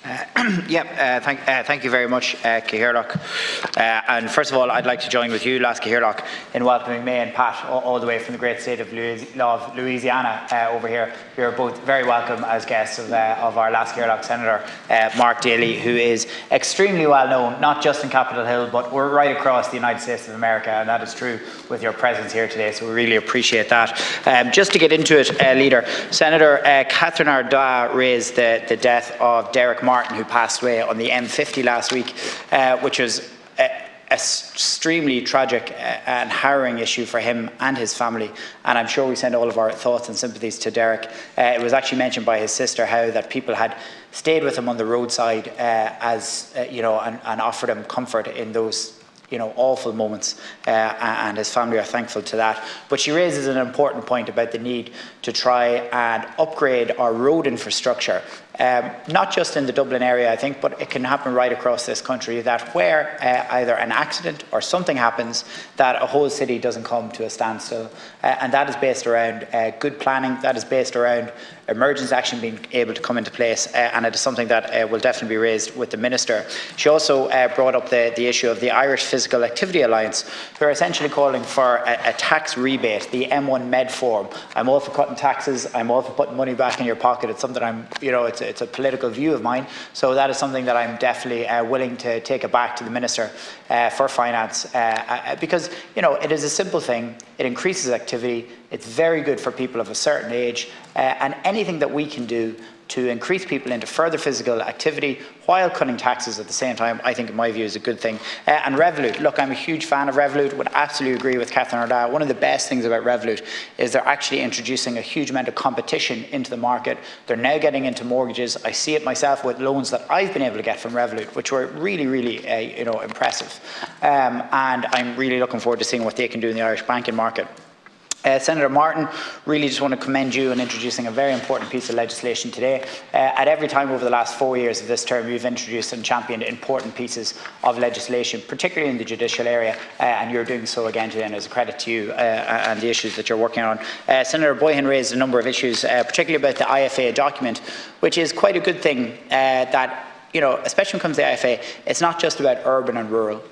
Thank you very much, Cahirlock. And first of all, I'd like to join with you, Las Cahirlock, in welcoming May and Pat all the way from the great state of Louisiana over here. You're both very welcome as guests of our Las Cahirlock Senator, Mark Daly, who is extremely well known, not just in Capitol Hill, but we're right across the United States of America, and that is true with your presence here today, so we really appreciate that. Just to get into it, Leader, Senator Catherine Ardagh raised the death of Derek Martin, who passed away on the M50 last week, which was an extremely tragic and harrowing issue for him and his family, and I'm sure we send all of our thoughts and sympathies to Derek. It was actually mentioned by his sister how that people had stayed with him on the roadside and offered him comfort in those awful moments, and his family are thankful to that. But she raises an important point about the need to try and upgrade our road infrastructure, not just in the Dublin area, I think, but it can happen right across this country, that where either an accident or something happens, that a whole city doesn't come to a standstill. And that is based around good planning, that is based around emergency action being able to come into place, and it is something that will definitely be raised with the Minister. She also brought up the issue of the Irish Physical Activity Alliance, who are essentially calling for a tax rebate, the M1 Med form. I'm all for cutting taxes, I'm all for putting money back in your pocket. It's something it's a political view of mine, so that is something that I'm definitely willing to take it back to the Minister for Finance, because it is a simple thing. It increases activity, it's very good for people of a certain age, and anything that we can do to increase people into further physical activity while cutting taxes at the same time, I think in my view is a good thing. And Revolut, look, I'm a huge fan of Revolut, would absolutely agree with Catherine Ardagh. One of the best things about Revolut is they're actually introducing a huge amount of competition into the market. They're now getting into mortgages. I see it myself with loans that I've been able to get from Revolut, which were really, really impressive. And I'm really looking forward to seeing what they can do in the Irish banking market. Senator Martin, really just want to commend you on introducing a very important piece of legislation today. At every time over the last 4 years of this term, you've introduced and championed important pieces of legislation, particularly in the judicial area, and you're doing so again today, and as a credit to you and the issues that you're working on. Senator Boyhan raised a number of issues, particularly about the IFA document, which is quite a good thing that, especially when it comes to the IFA, it's not just about urban and rural,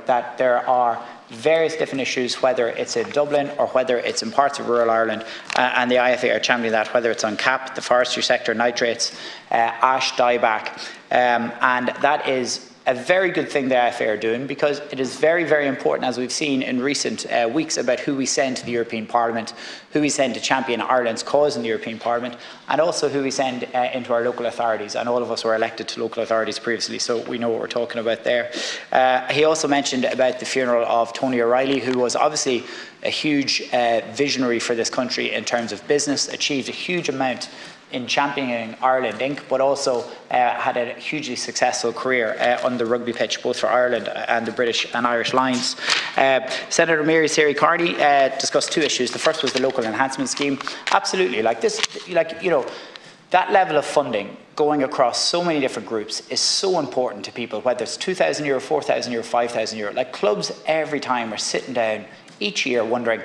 that there are various different issues, whether it's in Dublin or whether it's in parts of rural Ireland, and the IFA are championing that, whether it's on CAP, the forestry sector, nitrates, ash dieback, and that is a very good thing the IFA are doing, because it is very, very important, as we've seen in recent weeks, about who we send to the European Parliament, who we send to champion Ireland's cause in the European Parliament, and also who we send into our local authorities. And all of us were elected to local authorities previously, so we know what we're talking about there. He also mentioned about the funeral of Tony O'Reilly, who was obviously a huge visionary for this country in terms of business, achieved a huge amount in championing Ireland Inc., but also had a hugely successful career on the rugby pitch, both for Ireland and the British and Irish Lions. Senator Mary Siri Carney discussed two issues. The first was the local enhancement scheme. Absolutely, that level of funding going across so many different groups is so important to people, whether it's €2,000, €4,000, €5,000. Like, clubs every time are sitting down each year wondering,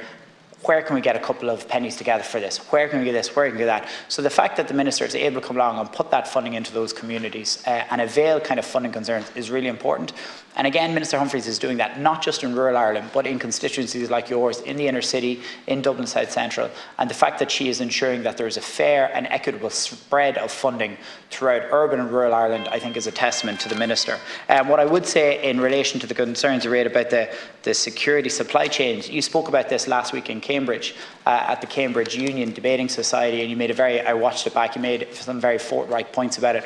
where can we get a couple of pennies together for this? Where can we get this? Where can we get that? So the fact that the Minister is able to come along and put that funding into those communities and avail kind of funding concerns is really important. And again, Minister Humphreys is doing that not just in rural Ireland, but in constituencies like yours, in the inner city, in Dublin South Central. And the fact that she is ensuring that there is a fair and equitable spread of funding throughout urban and rural Ireland, I think is a testament to the Minister. What I would say in relation to the concerns you raised about the security supply chains, you spoke about this last week in Cambridge at the Cambridge Union Debating Society, and you made I watched it back, you made some very forthright points about it.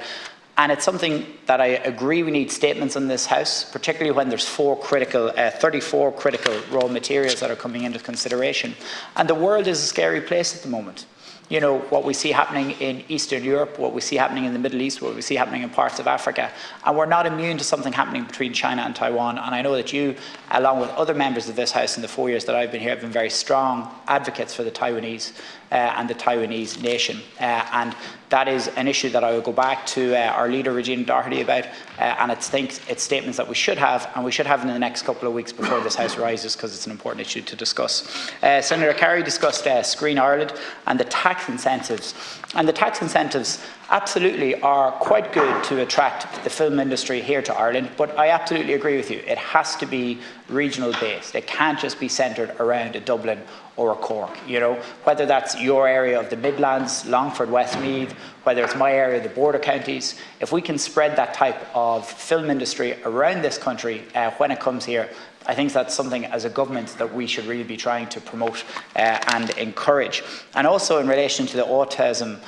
And it's something that I agree we need statements in this House, particularly when there's 34 critical raw materials that are coming into consideration. And the world is a scary place at the moment. What we see happening in Eastern Europe, what we see happening in the Middle East, what we see happening in parts of Africa. And we're not immune to something happening between China and Taiwan. And I know that you, along with other members of this House in the 4 years that I've been here, have been very strong advocates for the Taiwanese and the Taiwanese nation. And that is an issue that I will go back to our leader, Regina Doherty, about. And it's statements that we should have, and we should have in the next couple of weeks before this House rises, because it's an important issue to discuss. Senator Carey discussed Screen Ireland and the tax tax incentives. And the tax incentives absolutely are quite good to attract the film industry here to Ireland, but I absolutely agree with you. It has to be regional based. It can't just be centred around a Dublin or a Cork, you know, whether that's your area of the Midlands, Longford, Westmeath, whether it's my area of the border counties. If we can spread that type of film industry around this country when it comes here, I think that's something as a government that we should really be trying to promote and encourage. And also in relation to the autism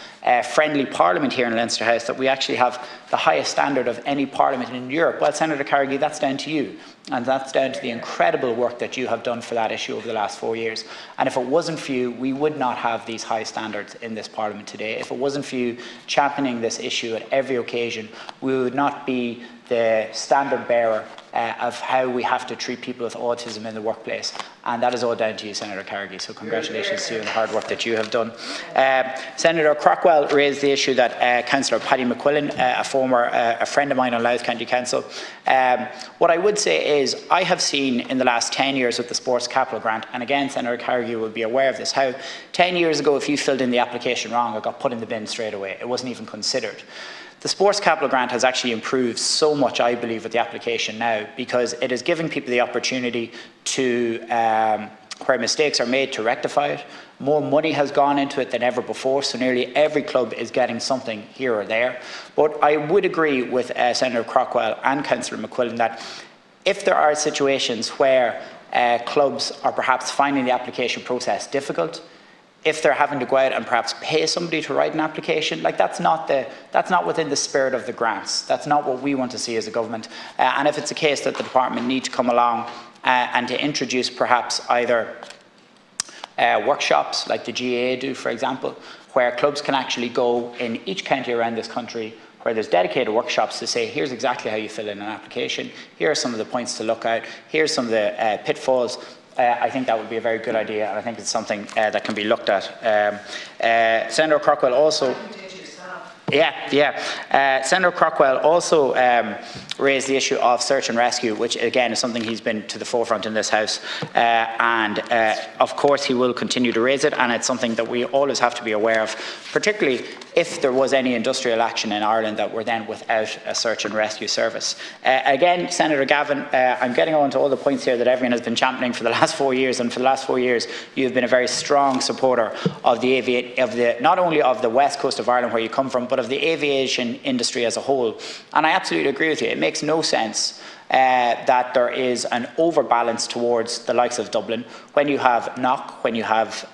friendly parliament here in Leinster House, that we actually have the highest standard of any parliament in Europe. Well, Senator Carrigy, that's down to you. And that's down to the incredible work that you have done for that issue over the last 4 years. And if it wasn't for you, we would not have these high standards in this parliament today. If it wasn't for you championing this issue at every occasion, we would not be the standard bearer of how we have to treat people with autism in the workplace. And that is all down to you, Senator Carrigy. So congratulations to you on the hard work that you have done. Senator Crockwell raised the issue that Councillor Paddy McQuillan, a friend of mine on Louth County Council. What I would say is I have seen in the last 10 years with the Sports Capital Grant, and again, Senator Carrigy will be aware of this, how 10 years ago, if you filled in the application wrong, it got put in the bin straight away. It wasn't even considered. The Sports Capital Grant has actually improved so much, I believe, with the application now, because it is giving people the opportunity to, where mistakes are made, to rectify it. More money has gone into it than ever before, so nearly every club is getting something here or there. But I would agree with Senator Crockwell and Councillor McQuillan that if there are situations where clubs are perhaps finding the application process difficult, if they're having to go out and perhaps pay somebody to write an application, like that's not within the spirit of the grants. That's not what we want to see as a government. And if it's a case that the department need to come along and to introduce perhaps either workshops like the GAA do, for example, where clubs can actually go in each county around this country, where there's dedicated workshops to say, here's exactly how you fill in an application, here are some of the points to look at, here's some of the pitfalls. I think that would be a very good idea, and I think it's something that can be looked at. Senator Crockwell also... Senator Crockwell also raised the issue of search and rescue, which again is something he's been to the forefront in this House, and of course he will continue to raise it, and it's something that we always have to be aware of, particularly if there was any industrial action in Ireland that were then without a search and rescue service. Again, Senator Gavin, I'm getting on to all the points here that everyone has been championing for the last 4 years, and for the last 4 years you've been a very strong supporter of not only of the west coast of Ireland where you come from, but of the aviation industry as a whole. And I absolutely agree with you. It makes no sense that there is an overbalance towards the likes of Dublin when you have Knock, when you have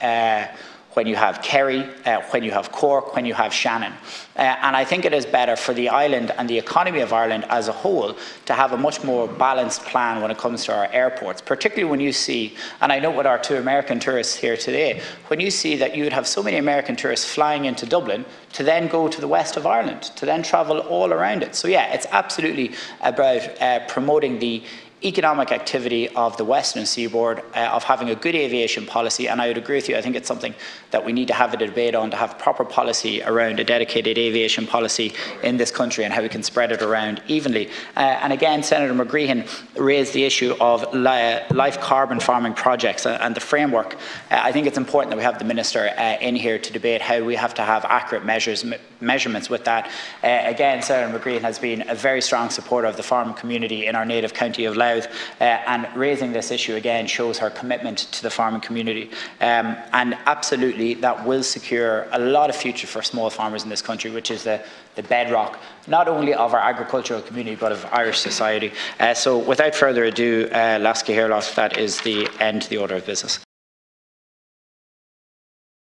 Kerry, when you have Cork, when you have Shannon. And I think it is better for the island and the economy of Ireland as a whole to have a much more balanced plan when it comes to our airports, particularly when you see, and I know with our 2 American tourists here today, when you see that you would have so many American tourists flying into Dublin to then go to the west of Ireland, to then travel all around it. So yeah, it's absolutely about promoting the economic activity of the Western Seaboard, of having a good aviation policy, and I would agree with you. I think it's something that we need to have a debate on, to have proper policy around a dedicated aviation policy in this country and how we can spread it around evenly. And again, Senator McGahon raised the issue of life carbon farming projects and the framework. I think it's important that we have the Minister in here to debate how we have to have accurate measurements with that. Again, Senator McGahon has been a very strong supporter of the farming community in our native county of Louth. And raising this issue again shows her commitment to the farming community, and absolutely that will secure a lot of future for small farmers in this country, which is the bedrock not only of our agricultural community but of Irish society. So without further ado, that is the end of the order of business.